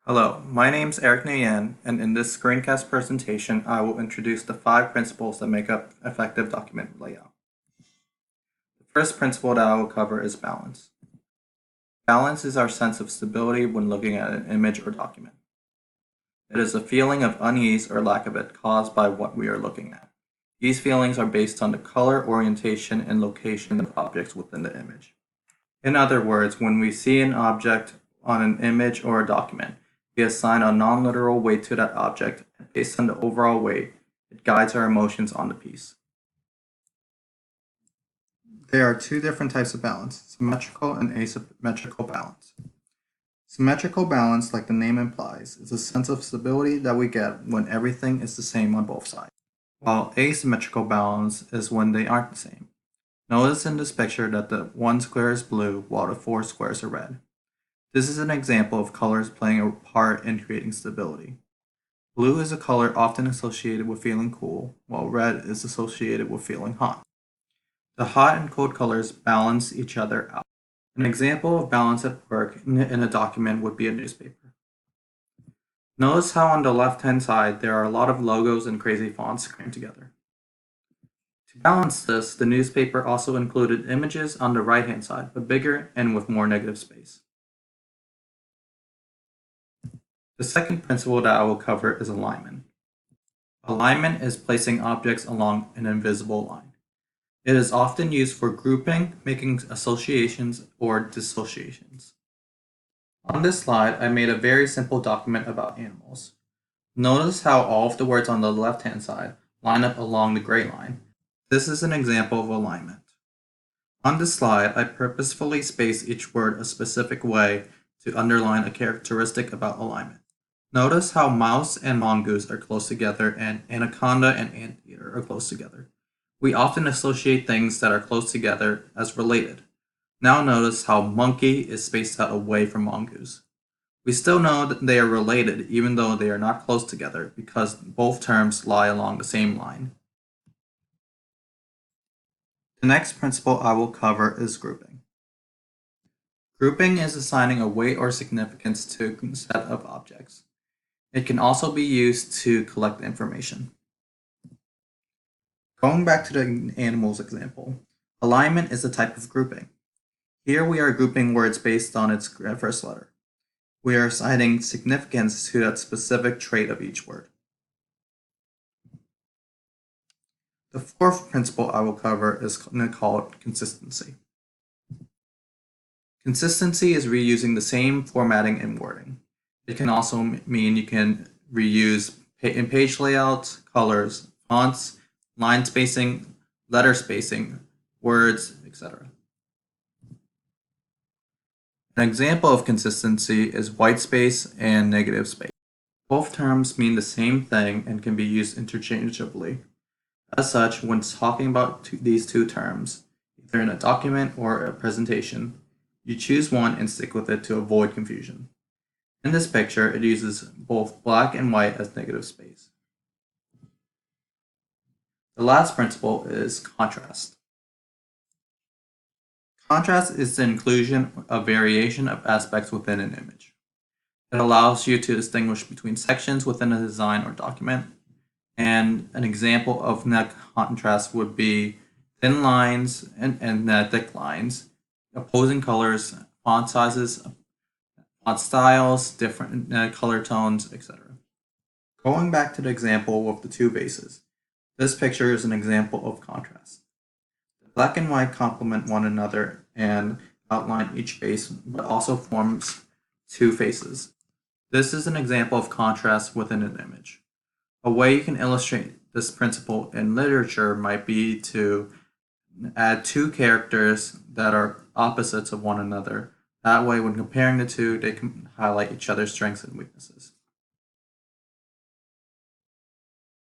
Hello, my name's Eric Nguyen, and in this screencast presentation, I will introduce the 5 principles that make up effective document layout. The first principle that I will cover is balance. Balance is our sense of stability when looking at an image or document. It is a feeling of unease or lack of it caused by what we are looking at. These feelings are based on the color, orientation, and location of objects within the image. In other words, when we see an object on an image or a document, we assign a non-literal weight to that object, and based on the overall weight, it guides our emotions on the piece. There are 2 different types of balance, symmetrical and asymmetrical balance. Symmetrical balance, like the name implies, is a sense of stability that we get when everything is the same on both sides, while asymmetrical balance is when they aren't the same. Notice in this picture that the 1 square is blue while the 4 squares are red. This is an example of colors playing a part in creating stability. Blue is a color often associated with feeling cool, while red is associated with feeling hot. The hot and cold colors balance each other out. An example of balance at work in a document would be a newspaper. Notice how on the left-hand side there are a lot of logos and crazy fonts crammed together. To balance this, the newspaper also included images on the right-hand side, but bigger and with more negative space. The second principle that I will cover is alignment. Alignment is placing objects along an invisible line. It is often used for grouping, making associations, or dissociations. On this slide, I made a very simple document about animals. Notice how all of the words on the left-hand side line up along the gray line. This is an example of alignment. On this slide, I purposefully space each word a specific way to underline a characteristic about alignment. Notice how mouse and mongoose are close together and anaconda and anteater are close together. We often associate things that are close together as related. Now notice how monkey is spaced out away from mongoose. We still know that they are related even though they are not close together because both terms lie along the same line. The next principle I will cover is grouping. Grouping is assigning a weight or significance to a set of objects. It can also be used to collect information. Going back to the animals example, alignment is a type of grouping. Here we are grouping words based on its first letter. We are assigning significance to that specific trait of each word. The fourth principle I will cover is called consistency. Consistency is reusing the same formatting and wording. It can also mean you can reuse in page layouts, colors, fonts, line spacing, letter spacing, words, etc. An example of consistency is white space and negative space. Both terms mean the same thing and can be used interchangeably. As such, when talking about these 2 terms, either in a document or a presentation, you choose one and stick with it to avoid confusion. In this picture, it uses both black and white as negative space. The last principle is contrast. Contrast is the inclusion of variation of aspects within an image. It allows you to distinguish between sections within a design or document. And an example of net contrast would be thin lines and thick lines, opposing colors, font sizes, font styles, different color tones, etc. Going back to the example of the 2 vases, this picture is an example of contrast. The black and white complement one another and outline each vase, but also forms 2 faces. This is an example of contrast within an image. A way you can illustrate this principle in literature might be to add 2 characters that are opposites of one another. That way, when comparing the 2, they can highlight each other's strengths and weaknesses.